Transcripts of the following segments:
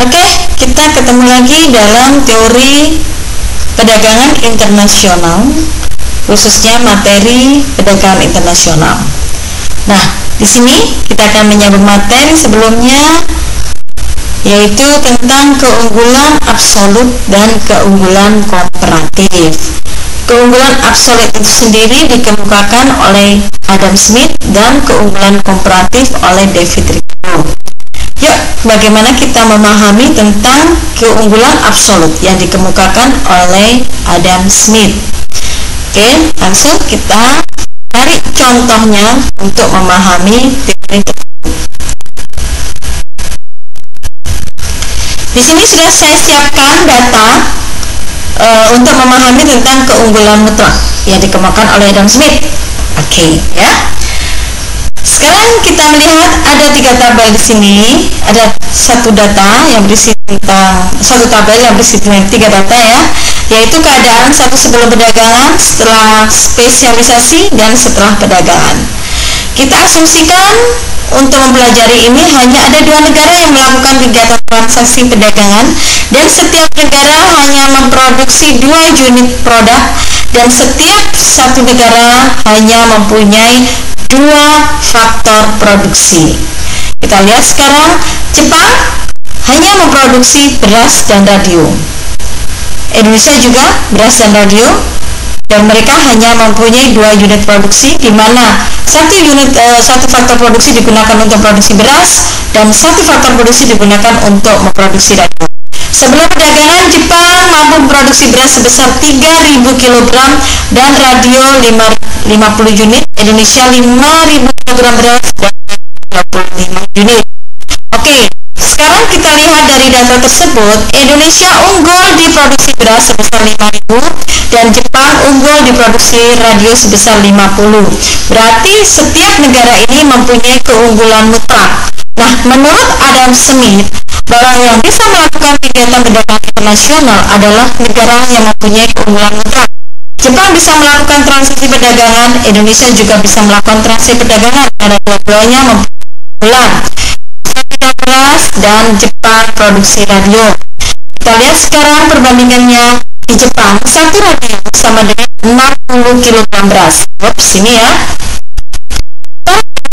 Oke, kita ketemu lagi dalam teori perdagangan internasional, khususnya materi perdagangan internasional. Nah, di sini kita akan menyambung materi sebelumnya, yaitu tentang keunggulan absolut dan keunggulan komparatif. Keunggulan absolut itu sendiri dikemukakan oleh Adam Smith dan keunggulan komparatif oleh David Ricardo. Yuk, bagaimana kita memahami tentang keunggulan absolut yang dikemukakan oleh Adam Smith? Oke, langsung kita cari contohnya untuk memahami teori tersebut. Di sini sudah saya siapkan data untuk memahami tentang keunggulan mutlak yang dikemukakan oleh Adam Smith. Oke, ya. Sekarang kita melihat ada 3 tabel di sini. Ada satu data yang berisi tentang satu tabel yang berisi tentang 3 data, ya, yaitu keadaan satu sebelum perdagangan, setelah spesialisasi, dan setelah perdagangan. Kita asumsikan untuk mempelajari ini hanya ada 2 negara yang melakukan kegiatan transaksi perdagangan, dan setiap negara hanya memproduksi 2 unit produk, dan setiap satu negara hanya mempunyai 2 faktor produksi. Kita lihat sekarang, Jepang hanya memproduksi beras dan radio. Indonesia juga beras dan radio, dan mereka hanya mempunyai 2 unit produksi, di mana satu faktor produksi digunakan untuk produksi beras dan satu faktor produksi digunakan untuk memproduksi radio. Sebelum perdagangan, Jepang mampu memproduksi beras sebesar 3.000 kg dan radio 50 unit, Indonesia 5.000 kg beras dan 25 unit. Oke, sekarang kita lihat dari data tersebut, Indonesia unggul di produksi beras sebesar 5.000 dan Jepang unggul di produksi radio sebesar 50. Berarti setiap negara ini mempunyai keunggulan mutlak. Nah, menurut Adam Smith, bahwa yang bisa melakukan kegiatan perdagangan internasional adalah negara yang mempunyai keunggulan mutlak. Jepang bisa melakukan transaksi perdagangan, Indonesia juga bisa melakukan transaksi perdagangan karena dua-duanya mempunyai keunggulan. Beras dan Jepang produksi radio. Kita lihat sekarang perbandingannya. Di Jepang, satu radio sama dengan 60 kg beras. Sini ya.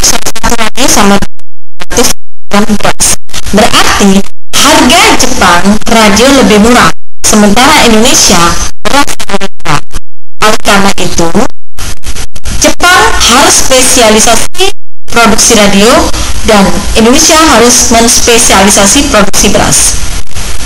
Satu radio sama dengan 100 kg beras. Berarti harga Jepang radio lebih murah, sementara Indonesia beras lebih murah. Oleh karena itu, Jepang harus spesialisasi produksi radio dan Indonesia harus menspesialisasi produksi beras.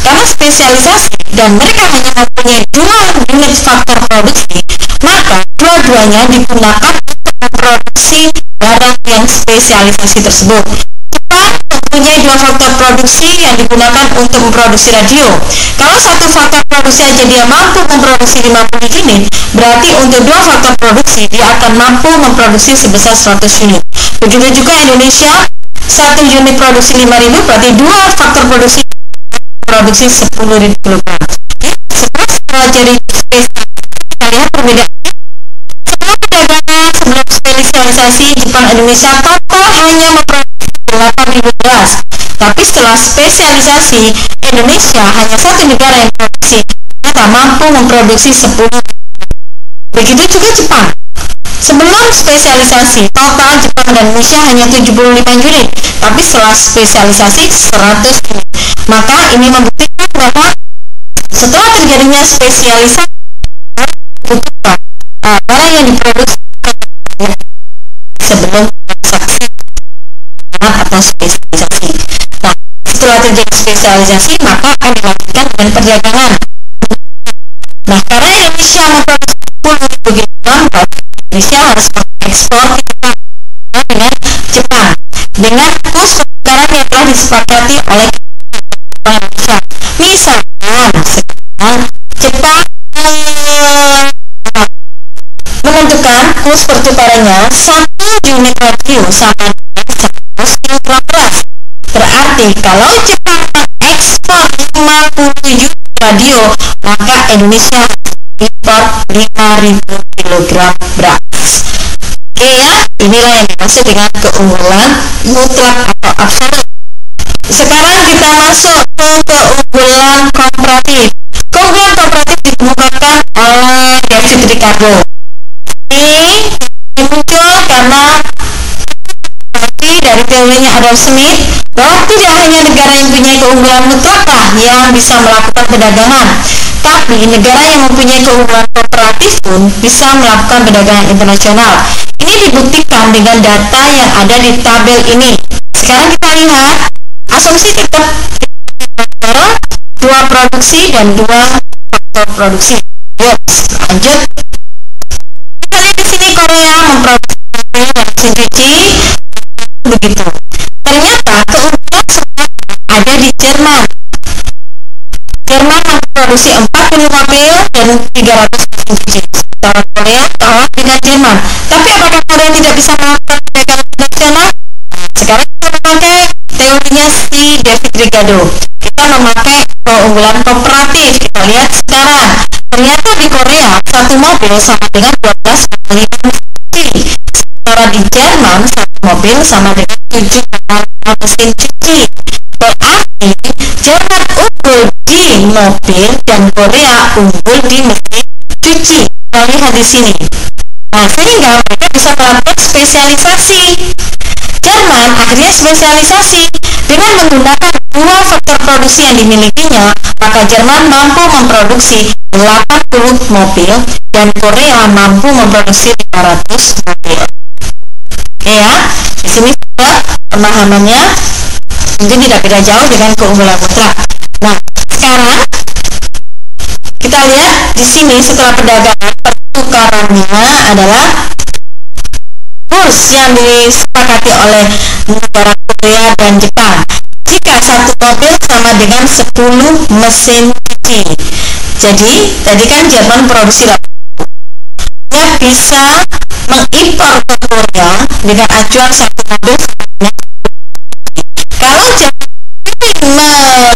Karena spesialisasi dan mereka hanya mempunyai 2 unit faktor produksi, maka dua-duanya digunakan untuk memproduksi barang yang spesialisasi tersebut. Jepang mempunyai 2 faktor produksi yang digunakan untuk memproduksi radio. Kalau satu faktor produksi aja dia mampu memproduksi 50 unit, berarti untuk 2 faktor produksi dia akan mampu memproduksi sebesar 100 unit. Begitu juga Indonesia, 1 unit produksi 5.000, berarti 2 faktor produksi 10.000 kg. Setelah pelajari spesialisasi, kita lihat perbedaannya. Setelah perdagangan sebelum spesialisasi, Jepang Indonesia total hanya memproduksi 8.000 beras. Tapi setelah spesialisasi, Indonesia hanya satu negara yang produksi, ternyata mampu memproduksi 10. Begitu juga Jepang. Sebelum spesialisasi, total Jepang dan Indonesia hanya 75 unit, tapi setelah spesialisasi 100 unit. Maka ini membuktikan bahwa setelah terjadinya spesialisasi, barang yang diproduksi sebelum transaksi atau spesialisasi. Nah, setelah terjadi spesialisasi, maka akan dilanjutkan dengan perdagangan. Nah, karena Indonesia memproduksi 10.000 kg, berarti Indonesia harus mengekspor dengan Jepang dengan kurs pertukaran yang telah disepakati oleh Indonesia. Misalkan sekarang Jepang menentukan kurs pertukarannya 1 unit radio sama dengan 100 kg beras. Berarti kalau Jepang mengekspor 50 unit radio, maka Indonesia impor 5.000 kg beras. Oke ya, inilah yang dimaksud dengan keunggulan mutlak atau absolut. Sekarang kita masuk ke Ricardo. Ini muncul karena dari teorinya Adam Smith bahwa tidak hanya negara yang punya keunggulan mutlak yang bisa melakukan perdagangan, tapi negara yang mempunyai keunggulan kooperatif pun bisa melakukan perdagangan internasional. Ini dibuktikan dengan data yang ada di tabel ini. Sekarang kita lihat asumsi tetap dua produksi dan dua faktor produksi. Yuk, lanjut. Kita lihat di sini Korea memproduksi mesin cuci. Begitu. Ternyata keunggulan ada di Jerman. Jerman memproduksi 40 mobil dan 300 mesin cuci. Sementara Korea kalah dengan Jerman. Tapi apakah Korea tidak bisa melakukan perdagangan internasional? Sekarang kita memakai teorinya si David Ricardo. Kita memakai keunggulan kooperatif. Kita lihat sekarang. Ternyata di Korea satu mobil sama dengan 12 kali mesin cuci. Sementara di Jerman satu mobil sama dengan 7 mesin cuci. Berarti Jerman unggul di mobil dan Korea unggul di mesin cuci. Kita lihat di sini. Nah, sehingga mereka bisa melakukan spesialisasi. Jerman akhirnya spesialisasi dengan menggunakan dua faktor produksi yang dimilikinya, maka Jerman mampu memproduksi 80 mobil dan Korea mampu memproduksi 500 mobil. Oke ya, di sini sudah pemahamannya mungkin tidak beda jauh dengan keunggulan mutlak. Nah, sekarang kita lihat di sini setelah perdagangan pertukarannya adalah kurs yang disepakati oleh negara Korea dan Jepang. Jika satu mobil sama dengan 10 mesin cuci. Jadi, tadi kan Jerman produksi 80. Dia bisa mengimpor ke Korea dengan acuan satu mobil sama. Kalau Jerman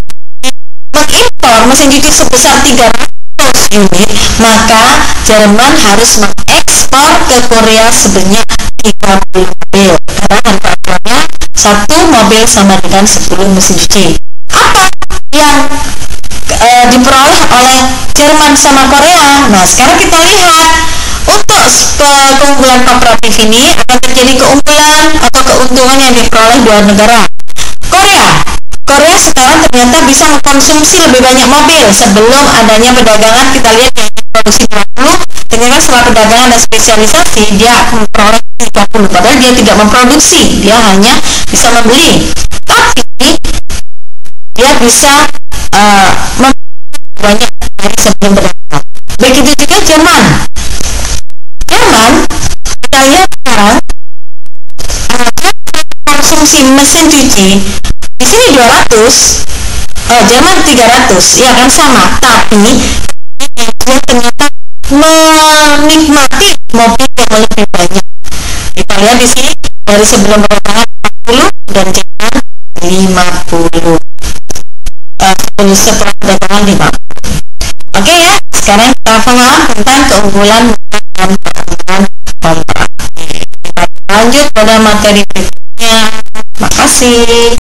mengimpor mesin cuci sebesar 300 unit, maka Jerman harus mengekspor ke Korea sebanyak 30 mobil karena harga acuannya satu mobil sama dengan 10 mesin cuci. Apa yang diperoleh oleh Jerman sama Korea? Nah, sekarang kita lihat untuk keunggulan kooperatif ini akan terjadi keunggulan atau keuntungan yang diperoleh dua negara. Korea sekarang ternyata bisa mengkonsumsi lebih banyak mobil. Sebelum adanya perdagangan kita lihat yang produksi 20, ternyata setelah perdagangan dan spesialisasi dia memperoleh 30, padahal dia tidak memproduksi, dia hanya bisa membeli. Tapi dia bisa banyak dari sebelum perdagangan. Begitu juga Jerman, kita lihat sekarang konsumsi mesin cuci di sini 200, Jerman 300, ya kan sama. Tapi dia ternyata menikmati mobil yang lebih banyak. Kita lihat di sini dari sebelum perdagangan 40 dan Jerman 50. Setelah perdagangan 50. Oke ya, sekarang kita paham tentang keunggulan dan keunggulan kooperatif. Kita lanjut pada materi berikutnya. Makasih.